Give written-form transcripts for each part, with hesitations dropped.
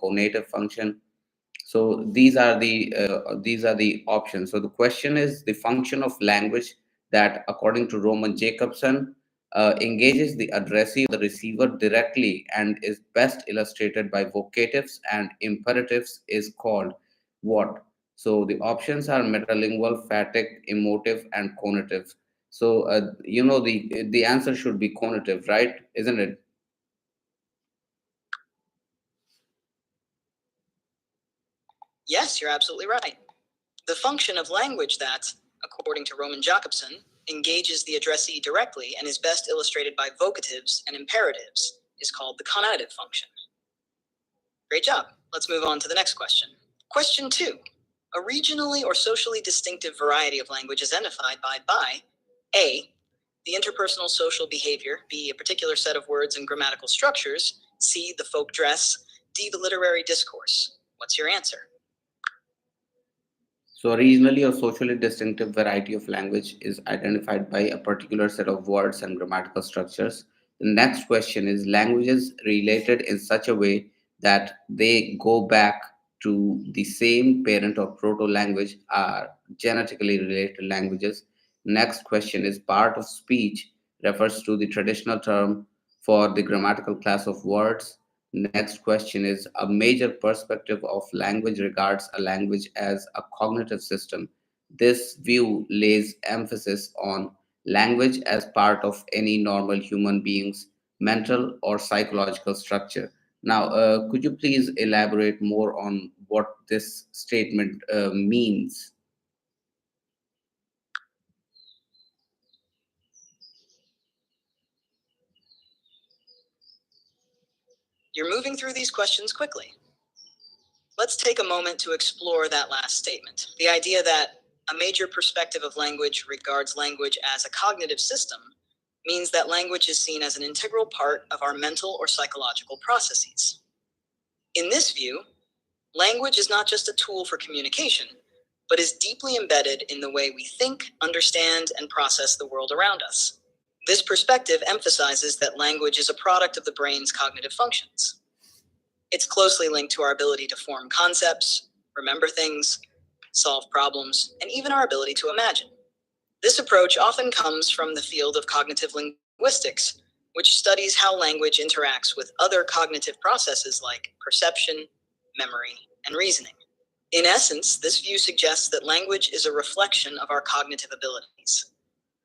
conative function. So these are the options. So the question is the function of language that, according to Roman Jacobson, engages the addressee or the receiver directly and is best illustrated by vocatives and imperatives is called what? So the options are metalingual, phatic, emotive, and conative. So the answer should be conative, right? Isn't it? Yes, you're absolutely right. The function of language that, according to Roman Jacobson, engages the addressee directly and is best illustrated by vocatives and imperatives is called the conative function. Great job. Let's move on to the next question. Question 2. A regionally or socially distinctive variety of language is identified by A, the interpersonal social behavior, B, a particular set of words and grammatical structures, C, the folk dress, D, the literary discourse. What's your answer? So, a regionally or socially distinctive variety of language is identified by a particular set of words and grammatical structures. The next question is languages related in such a way that they go back to the same parent or proto language are genetically related languages. Next question is part of speech refers to the traditional term for the grammatical class of words. Next question is a major perspective of language regards a language as a cognitive system. This view lays emphasis on language as part of any normal human being's mental or psychological structure. Now, could you please elaborate more on what this statement means? You're moving through these questions quickly. Let's take a moment to explore that last statement. The idea that a major perspective of language regards language as a cognitive system means that language is seen as an integral part of our mental or psychological processes. In this view, language is not just a tool for communication, but is deeply embedded in the way we think, understand, and process the world around us. This perspective emphasizes that language is a product of the brain's cognitive functions. It's closely linked to our ability to form concepts, remember things, solve problems, and even our ability to imagine. This approach often comes from the field of cognitive linguistics, which studies how language interacts with other cognitive processes like perception, memory, and reasoning. In essence, this view suggests that language is a reflection of our cognitive abilities.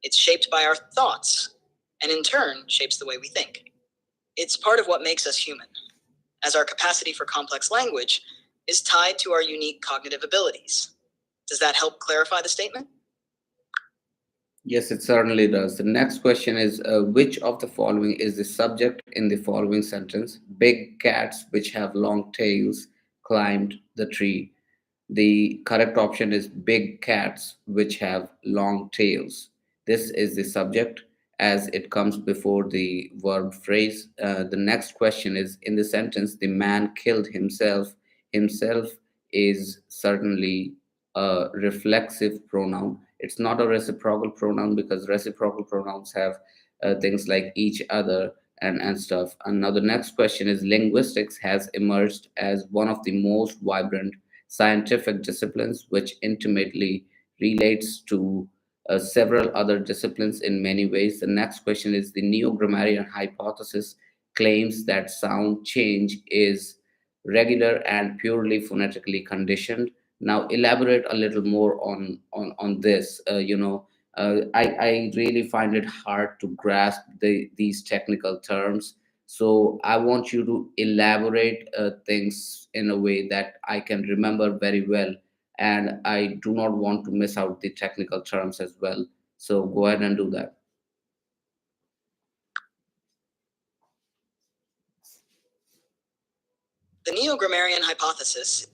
It's shaped by our thoughts, and in turn, shapes the way we think. It's part of what makes us human, as our capacity for complex language is tied to our unique cognitive abilities. Does that help clarify the statement? Yes, it certainly does. The next question is which of the following is the subject in the following sentence? Big cats which have long tails climbed the tree. The correct option is big cats which have long tails. This is the subject as it comes before the verb phrase. The next question is in the sentence, the man killed himself. Himself is certainly a reflexive pronoun. It's not a reciprocal pronoun because reciprocal pronouns have things like each other and stuff. And now the next question is linguistics has emerged as one of the most vibrant scientific disciplines, which intimately relates to several other disciplines in many ways. The next question is the neo-grammarian hypothesis claims that sound change is regular and purely phonetically conditioned. Now, elaborate a little more on this. I really find it hard to grasp these technical terms. So I want you to elaborate things in a way that I can remember very well, and I do not want to miss out the technical terms as well. So go ahead and do that. The neo-grammarian hypothesis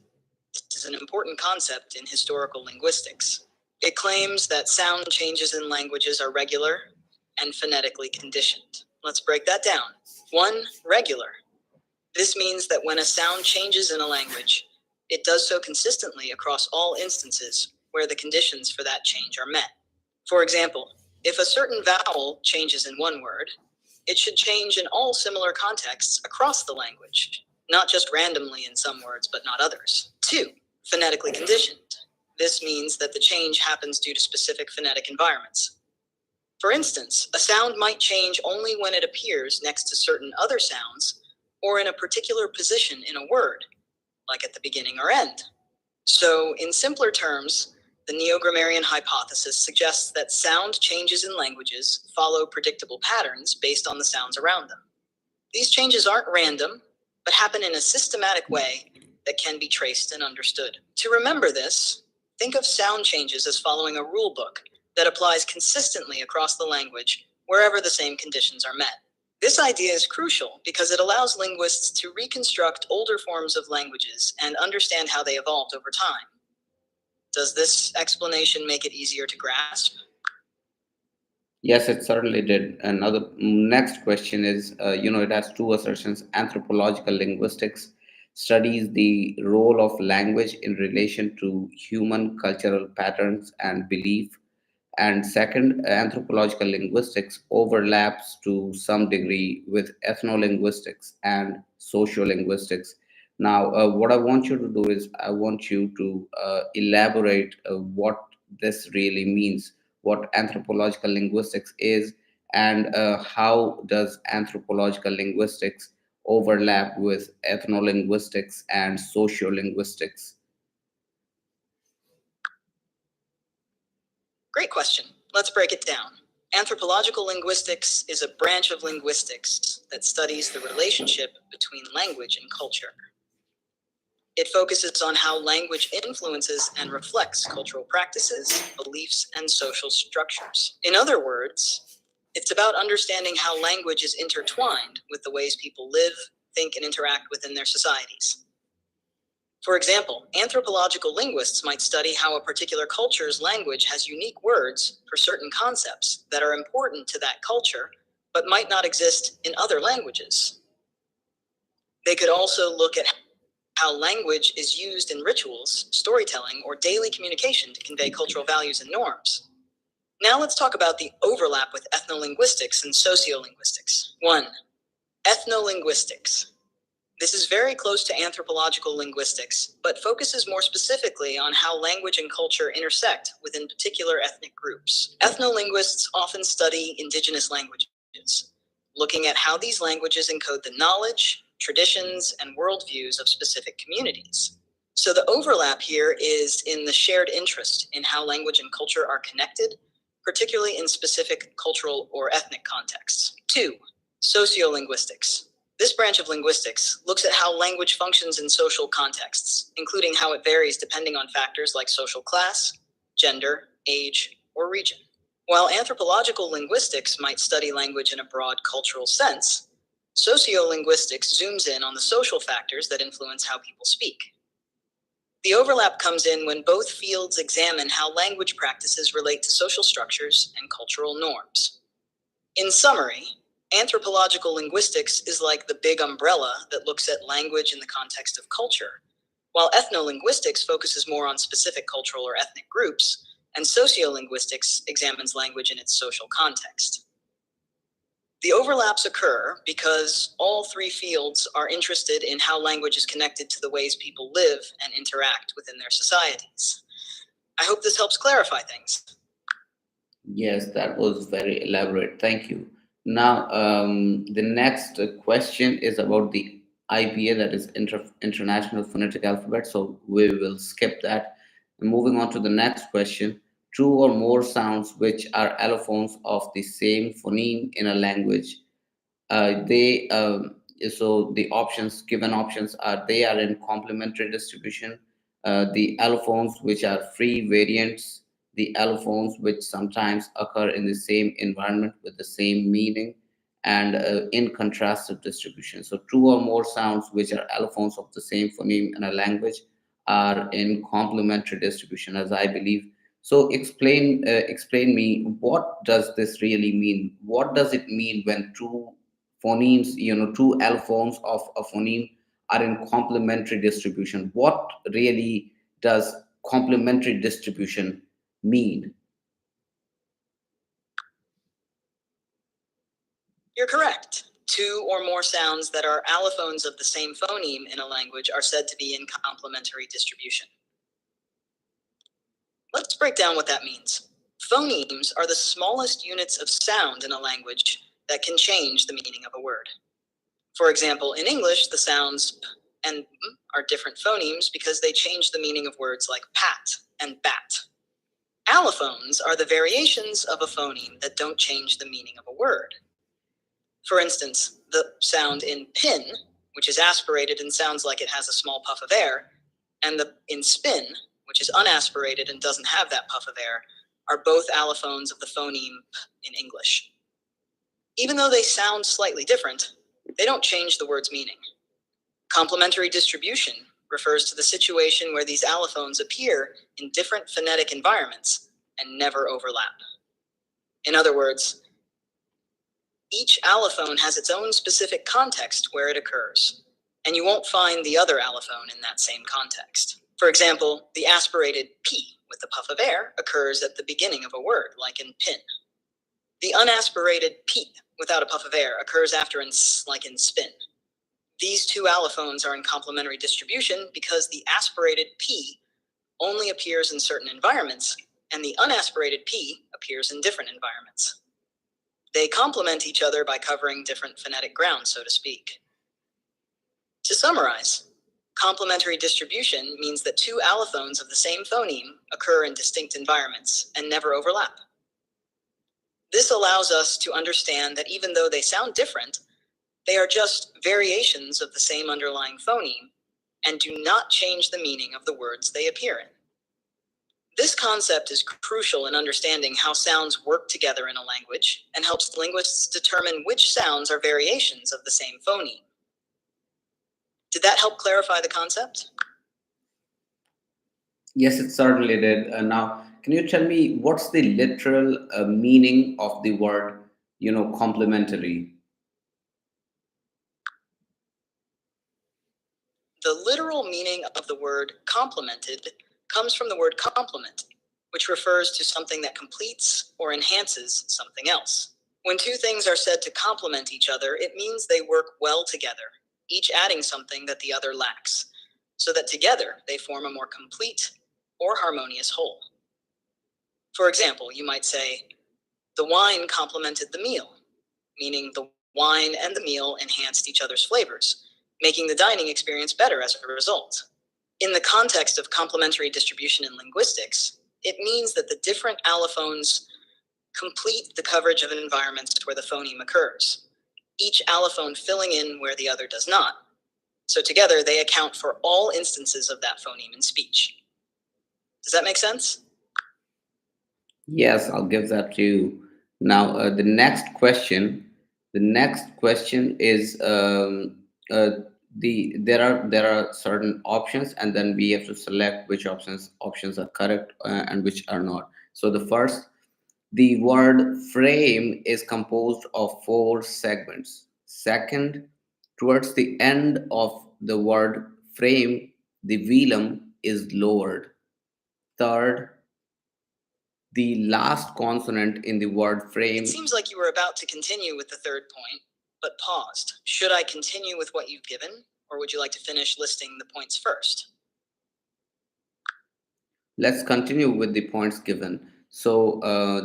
is an important concept in historical linguistics. It claims that sound changes in languages are regular and phonetically conditioned. Let's break that down. 1. Regular. This means that when a sound changes in a language, it does so consistently across all instances where the conditions for that change are met. For example, if a certain vowel changes in one word, it should change in all similar contexts across the language, not just randomly in some words, but not others. 2. Phonetically conditioned. This means that the change happens due to specific phonetic environments. For instance, a sound might change only when it appears next to certain other sounds or in a particular position in a word, like at the beginning or end. So, in simpler terms, the neo-grammarian hypothesis suggests that sound changes in languages follow predictable patterns based on the sounds around them. These changes aren't random, but happen in a systematic way that can be traced and understood. To remember this, think of sound changes as following a rule book that applies consistently across the language wherever the same conditions are met. This idea is crucial because it allows linguists to reconstruct older forms of languages and understand how they evolved over time. Does this explanation make it easier to grasp? Yes, it certainly did. Another next question is, it has two assertions. Anthropological linguistics studies the role of language in relation to human cultural patterns and belief. And second, anthropological linguistics overlaps to some degree with ethnolinguistics and sociolinguistics. Now, what I want you to do is I want you to elaborate what this really means, what anthropological linguistics is, and how does anthropological linguistics overlap with ethnolinguistics and sociolinguistics. Great question. Let's break it down. Anthropological linguistics is a branch of linguistics that studies the relationship between language and culture. It focuses on how language influences and reflects cultural practices, beliefs, and social structures. In other words, it's about understanding how language is intertwined with the ways people live, think, and interact within their societies. For example, anthropological linguists might study how a particular culture's language has unique words for certain concepts that are important to that culture, but might not exist in other languages. They could also look at how language is used in rituals, storytelling, or daily communication to convey cultural values and norms. Now let's talk about the overlap with ethnolinguistics and sociolinguistics. 1. Ethnolinguistics. This is very close to anthropological linguistics, but focuses more specifically on how language and culture intersect within particular ethnic groups. Ethnolinguists often study indigenous languages, looking at how these languages encode the knowledge, traditions, and worldviews of specific communities. So the overlap here is in the shared interest in how language and culture are connected, particularly in specific cultural or ethnic contexts. 2. Sociolinguistics. This branch of linguistics looks at how language functions in social contexts, including how it varies depending on factors like social class, gender, age, or region. While anthropological linguistics might study language in a broad cultural sense, sociolinguistics zooms in on the social factors that influence how people speak. The overlap comes in when both fields examine how language practices relate to social structures and cultural norms. In summary, anthropological linguistics is like the big umbrella that looks at language in the context of culture, while ethnolinguistics focuses more on specific cultural or ethnic groups, and sociolinguistics examines language in its social context. The overlaps occur because all three fields are interested in how language is connected to the ways people live and interact within their societies. I hope this helps clarify things. Yes, that was very elaborate. Thank you. Now, the next question is about the IPA, that is International Phonetic Alphabet. So we will skip that. Moving on to the next question. Two or more sounds which are allophones of the same phoneme in a language. They So the options, given options, are they are in complementary distribution. The allophones which are free variants, the allophones which sometimes occur in the same environment with the same meaning, and in contrastive distribution. So two or more sounds which are allophones of the same phoneme in a language are in complementary distribution, as I believe. So explain me, what does this really mean? What does it mean when two phonemes, two allophones of a phoneme are in complementary distribution? What really does complementary distribution mean? You're correct. Two or more sounds that are allophones of the same phoneme in a language are said to be in complementary distribution. Let's break down what that means. Phonemes are the smallest units of sound in a language that can change the meaning of a word. For example, in English, the sounds p and m are different phonemes because they change the meaning of words like pat and bat. Allophones are the variations of a phoneme that don't change the meaning of a word. For instance, the sound in pin, which is aspirated and sounds like it has a small puff of air, and the in spin, which is unaspirated and doesn't have that puff of air, are both allophones of the phoneme p in English. Even though they sound slightly different, they don't change the word's meaning. Complementary distribution refers to the situation where these allophones appear in different phonetic environments and never overlap. In other words, each allophone has its own specific context where it occurs, and you won't find the other allophone in that same context. For example, the aspirated P with the puff of air occurs at the beginning of a word, like in pin. The unaspirated P without a puff of air occurs after like in spin. These two allophones are in complementary distribution because the aspirated P only appears in certain environments, and the unaspirated P appears in different environments. They complement each other by covering different phonetic ground, so to speak. To summarize, complementary distribution means that two allophones of the same phoneme occur in distinct environments and never overlap. This allows us to understand that even though they sound different, they are just variations of the same underlying phoneme and do not change the meaning of the words they appear in. This concept is crucial in understanding how sounds work together in a language and helps linguists determine which sounds are variations of the same phoneme. Did that help clarify the concept? Yes, it certainly did. Now, can you tell me what's the literal meaning of the word, complementary? The literal meaning of the word complemented comes from the word complement, which refers to something that completes or enhances something else. When two things are said to complement each other, it means they work well together, each adding something that the other lacks, so that together they form a more complete or harmonious whole. For example, you might say, the wine complemented the meal, meaning the wine and the meal enhanced each other's flavors, making the dining experience better as a result. In the context of complementary distribution in linguistics, it means that the different allophones complete the coverage of environments where the phoneme occurs, each allophone filling in where the other does not. So together, they account for all instances of that phoneme in speech. Does that make sense? Yes, I'll give that to you. Now, the next question. The next question is there are certain options, and then we have to select which options are correct and which are not. So the first, the word frame is composed of four segments. Second, towards the end of the word frame, the velum is lowered. Third, the last consonant in the word frame. It seems like you were about to continue with the third point, but paused. Should I continue with what you've given, or would you like to finish listing the points first? Let's continue with the points given. So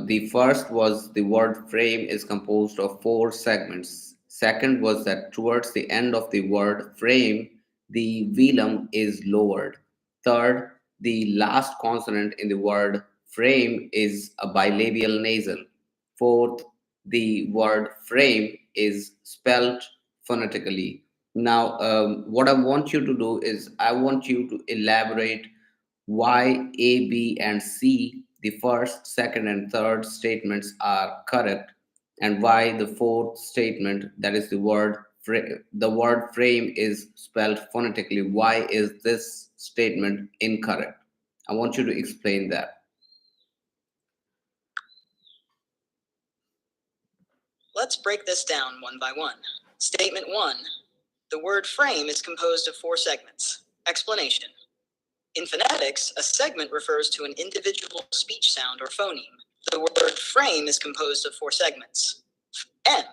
the first was the word frame is composed of four segments. Second was that towards the end of the word frame, the velum is lowered. Third, the last consonant in the word frame is a bilabial nasal. Fourth, the word frame is spelt phonetically. Now, what I want you to do is I want you to elaborate why A, B, and C, the first, second, and third statements are correct, and why the fourth statement, that is the word frame is spelled phonetically. Why is this statement incorrect? I want you to explain that. Let's break this down one by one. Statement 1. The word frame is composed of four segments. Explanation. In phonetics, a segment refers to an individual speech sound or phoneme. The word frame is composed of four segments. M.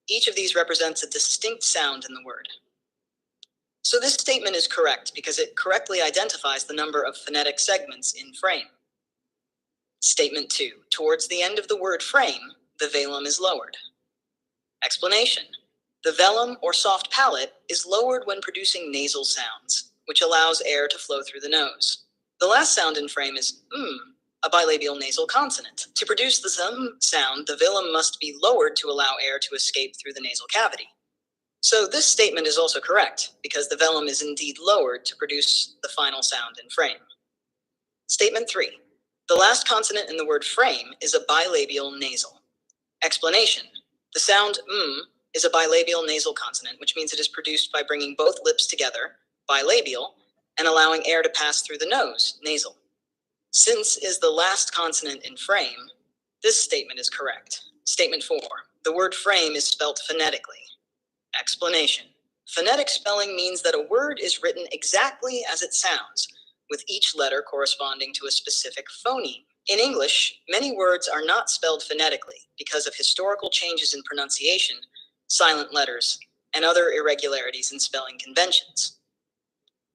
Each of these represents a distinct sound in the word. So this statement is correct because it correctly identifies the number of phonetic segments in frame. Statement 2. Towards the end of the word frame, the velum is lowered. Explanation. The velum or soft palate is lowered when producing nasal sounds, which allows air to flow through the nose. The last sound in frame is a bilabial nasal consonant. To produce the sound, the velum must be lowered to allow air to escape through the nasal cavity. So this statement is also correct because the velum is indeed lowered to produce the final sound in frame. Statement 3. The last consonant in the word frame is a bilabial nasal. Explanation. The sound is a bilabial nasal consonant, which means it is produced by bringing both lips together, bilabial, and allowing air to pass through the nose, nasal. Since is the last consonant in frame, this statement is correct. Statement 4. The word frame is spelt phonetically. Explanation. Phonetic spelling means that a word is written exactly as it sounds, with each letter corresponding to a specific phoneme. In English, many words are not spelled phonetically because of historical changes in pronunciation, silent letters, and other irregularities in spelling conventions.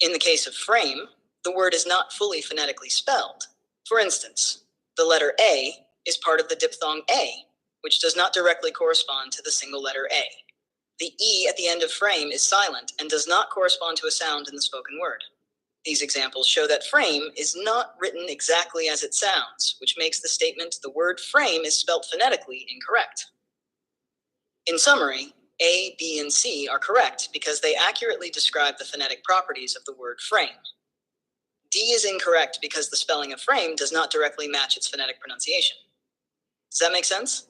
In the case of frame, the word is not fully phonetically spelled. For instance, the letter A is part of the diphthong A, which does not directly correspond to the single letter A. The E at the end of frame is silent and does not correspond to a sound in the spoken word. These examples show that frame is not written exactly as it sounds, which makes the statement the word frame is spelt phonetically incorrect. In summary, A, B, and C are correct because they accurately describe the phonetic properties of the word frame. D is incorrect because the spelling of frame does not directly match its phonetic pronunciation. Does that make sense?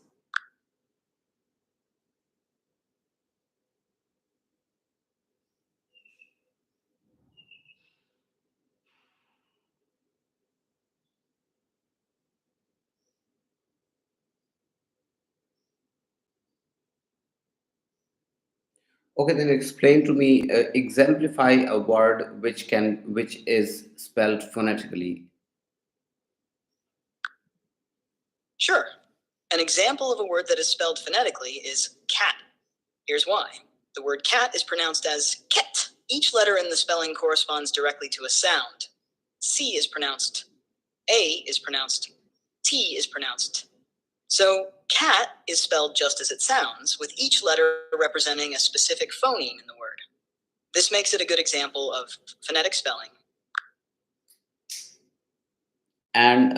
Okay, then explain to me, exemplify a word which is spelled phonetically. Sure. An example of a word that is spelled phonetically is cat. Here's why. The word cat is pronounced as ket. Each letter in the spelling corresponds directly to a sound. C is pronounced, A is pronounced, T is pronounced. So cat is spelled just as it sounds, with each letter representing a specific phoneme in the word. This makes it a good example of phonetic spelling. And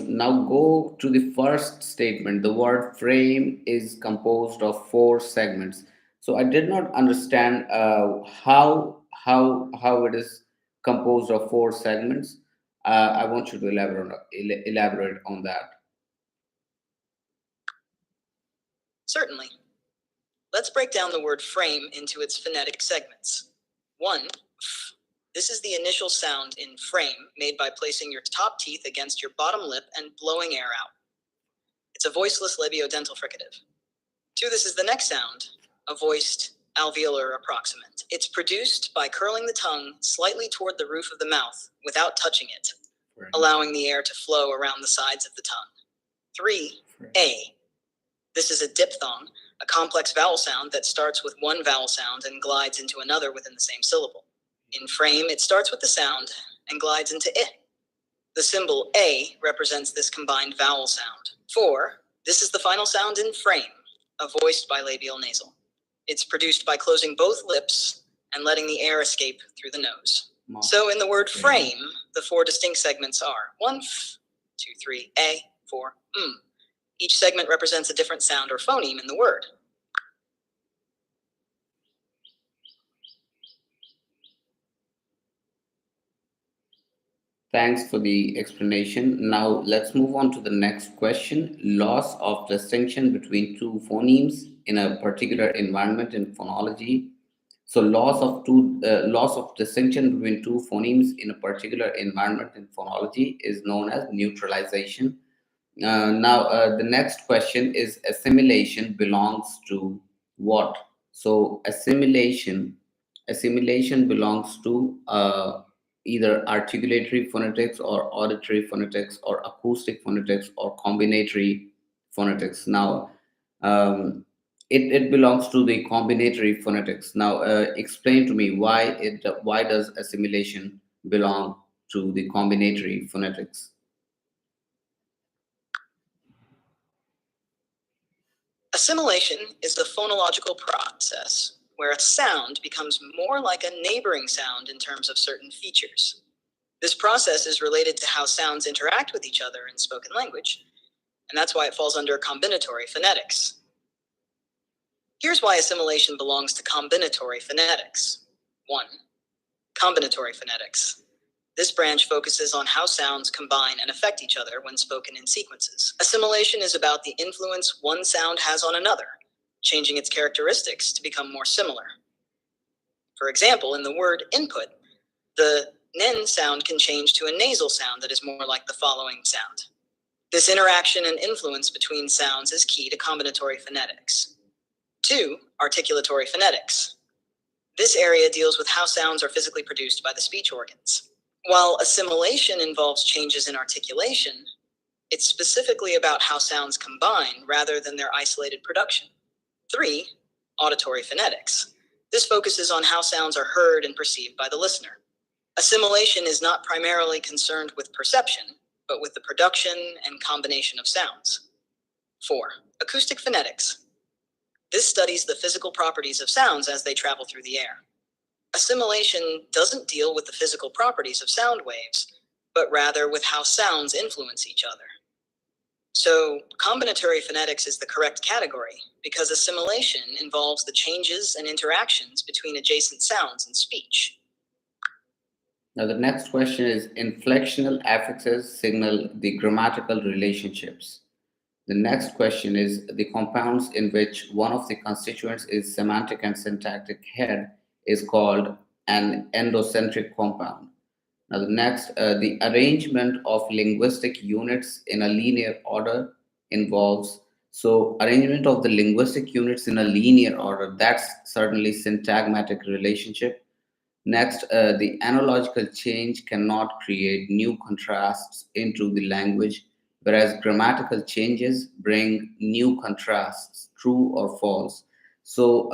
now go to the first statement. The word frame is composed of four segments. So I did not understand how it is composed of four segments. I want you to elaborate on that. Certainly. Let's break down the word frame into its phonetic segments. 1. F. This is the initial sound in frame made by placing your top teeth against your bottom lip and blowing air out. It's a voiceless labiodental fricative. 2. This is the next sound, a voiced alveolar approximant. It's produced by curling the tongue slightly toward the roof of the mouth without touching it, Right. allowing the air to flow around the sides of the tongue. 3. A. This is a diphthong, a complex vowel sound that starts with one vowel sound and glides into another within the same syllable. In frame, it starts with the sound and glides into I. The symbol A represents this combined vowel sound. 4. This is the final sound in frame, a voiced bilabial nasal. It's produced by closing both lips and letting the air escape through the nose. So in the word frame, the four distinct segments are 1 f, 2, 3 a, 4 Each segment represents a different sound or phoneme in the word. Thanks for the explanation. Now let's move on to the next question. Loss of distinction between two phonemes in a particular environment in phonology. So loss of distinction between two phonemes in a particular environment in phonology is known as neutralization. Now the next question is assimilation belongs to what? So assimilation belongs to either articulatory phonetics or auditory phonetics or acoustic phonetics or combinatory phonetics. Now, um, It belongs to the combinatory phonetics. Now, explain to me why does assimilation belong to the combinatory phonetics? Assimilation is the phonological process where a sound becomes more like a neighboring sound in terms of certain features. This process is related to how sounds interact with each other in spoken language, and that's why it falls under combinatory phonetics. Here's why assimilation belongs to combinatory phonetics. 1. Combinatory phonetics. This branch focuses on how sounds combine and affect each other when spoken in sequences. Assimilation is about the influence one sound has on another, changing its characteristics to become more similar. For example, in the word input, the nen sound can change to a nasal sound that is more like the following sound. This interaction and influence between sounds is key to combinatory phonetics. 2. Articulatory phonetics. This area deals with how sounds are physically produced by the speech organs. While assimilation involves changes in articulation, it's specifically about how sounds combine rather than their isolated production. 3. Auditory phonetics. This focuses on how sounds are heard and perceived by the listener. Assimilation is not primarily concerned with perception, but with the production and combination of sounds. 4. Acoustic phonetics. This studies the physical properties of sounds as they travel through the air. Assimilation doesn't deal with the physical properties of sound waves, but rather with how sounds influence each other. So, combinatory phonetics is the correct category because assimilation involves the changes and interactions between adjacent sounds in speech. Now, the next question is inflectional affixes signal the grammatical relationships. The next question is the compounds in which one of the constituents is semantic and syntactic head is called an endocentric compound. Now, the arrangement of linguistic units in a linear order involves, so arrangement of the linguistic units in a linear order, that's certainly syntagmatic relationship. Next, the analogical change cannot create new contrasts into the language, whereas grammatical changes bring new contrasts, true or false. So,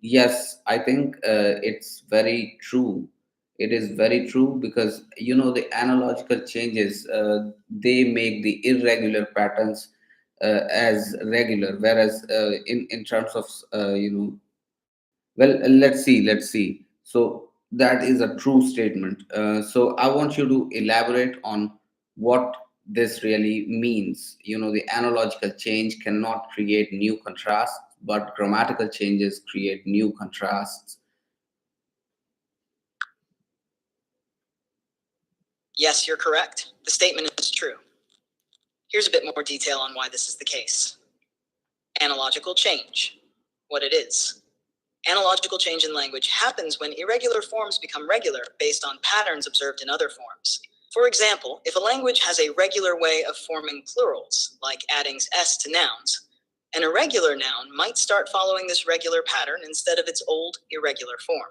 yes, I think it's very true. It is very true because the analogical changes they make the irregular patterns as regular, whereas in terms of well, let's see. So that is a true statement. So I want you to elaborate on what this really means. The analogical change cannot create new contrasts, but grammatical changes create new contrasts. Yes, you're correct. The statement is true. Here's a bit more detail on why this is the case. Analogical change. What it is. Analogical change in language happens when irregular forms become regular based on patterns observed in other forms. For example, if a language has a regular way of forming plurals, like adding s to nouns, an irregular noun might start following this regular pattern instead of its old irregular form.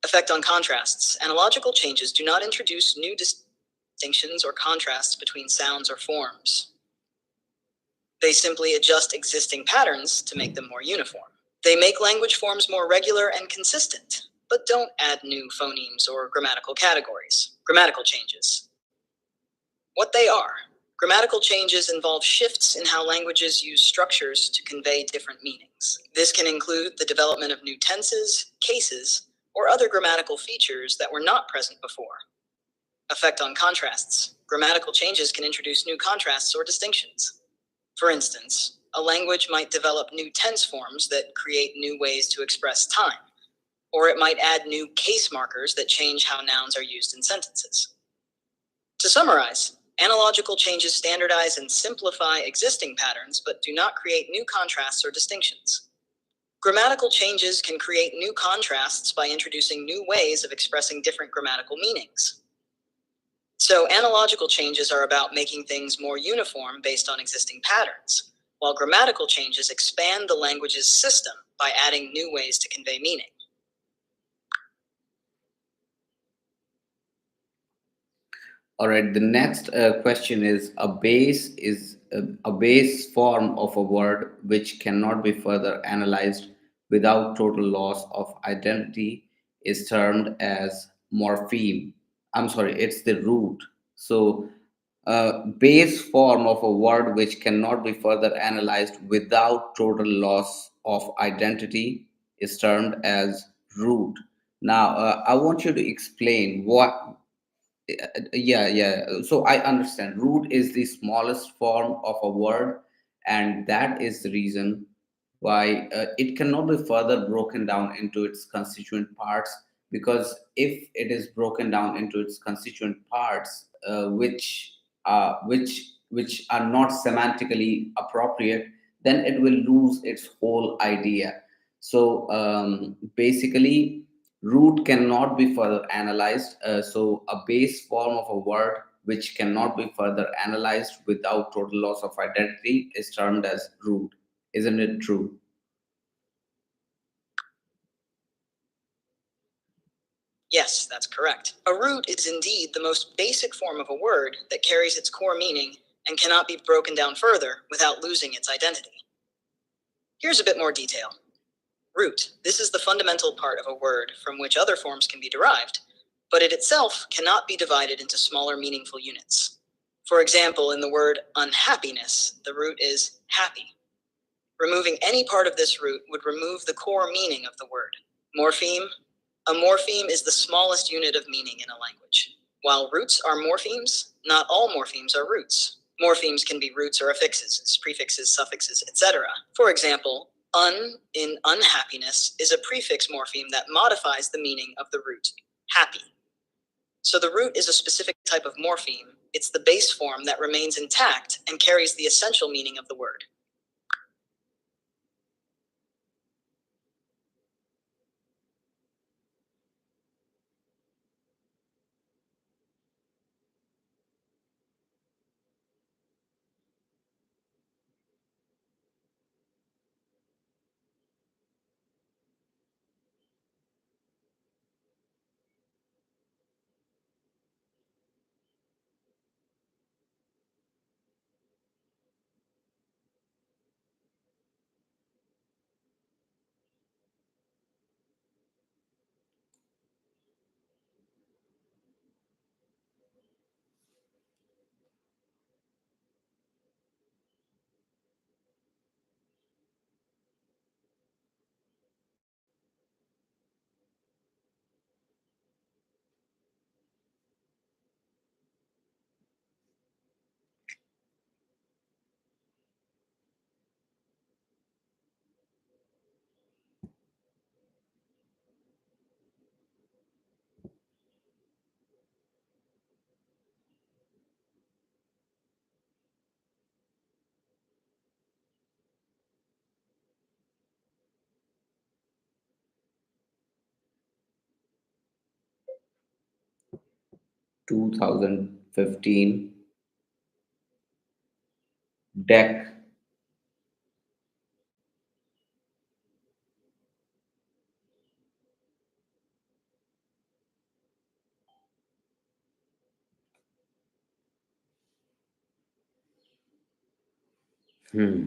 Effect on contrasts. Analogical changes do not introduce new distinctions or contrasts between sounds or forms. They simply adjust existing patterns to make them more uniform. They make language forms more regular and consistent, but don't add new phonemes or grammatical categories. Grammatical changes. What they are. Grammatical changes involve shifts in how languages use structures to convey different meanings. This can include the development of new tenses, cases, or other grammatical features that were not present before. Effect on contrasts. Grammatical changes can introduce new contrasts or distinctions. For instance, a language might develop new tense forms that create new ways to express time, or it might add new case markers that change how nouns are used in sentences. To summarize, analogical changes standardize and simplify existing patterns, but do not create new contrasts or distinctions. Grammatical changes can create new contrasts by introducing new ways of expressing different grammatical meanings. So, analogical changes are about making things more uniform based on existing patterns, while grammatical changes expand the language's system by adding new ways to convey meaning. All right, the next question is a base is a base form of a word which cannot be further analyzed without total loss of identity is termed as morpheme. I'm sorry, it's the root. So, base form of a word which cannot be further analyzed without total loss of identity is termed as root. Now, I want you to explain what. Yeah. So I understand. Root is the smallest form of a word, and that is the reason why it cannot be further broken down into its constituent parts. Because if it is broken down into its constituent parts, which are not semantically appropriate, then it will lose its whole idea. So basically, root cannot be further analyzed. So a base form of a word which cannot be further analyzed without total loss of identity is termed as root. Isn't it true? Yes, that's correct. A root is indeed the most basic form of a word that carries its core meaning and cannot be broken down further without losing its identity. Here's a bit more detail. Root. This is the fundamental part of a word from which other forms can be derived, but it itself cannot be divided into smaller meaningful units. For example, in the word unhappiness, the root is happy. Removing any part of this root would remove the core meaning of the word. Morpheme. A morpheme is the smallest unit of meaning in a language. While roots are morphemes, not all morphemes are roots. Morphemes can be roots or affixes, prefixes, suffixes, etc. For example, un in unhappiness is a prefix morpheme that modifies the meaning of the root happy. So the root is a specific type of morpheme. It's the base form that remains intact and carries the essential meaning of the word. 2015 deck. Hmm.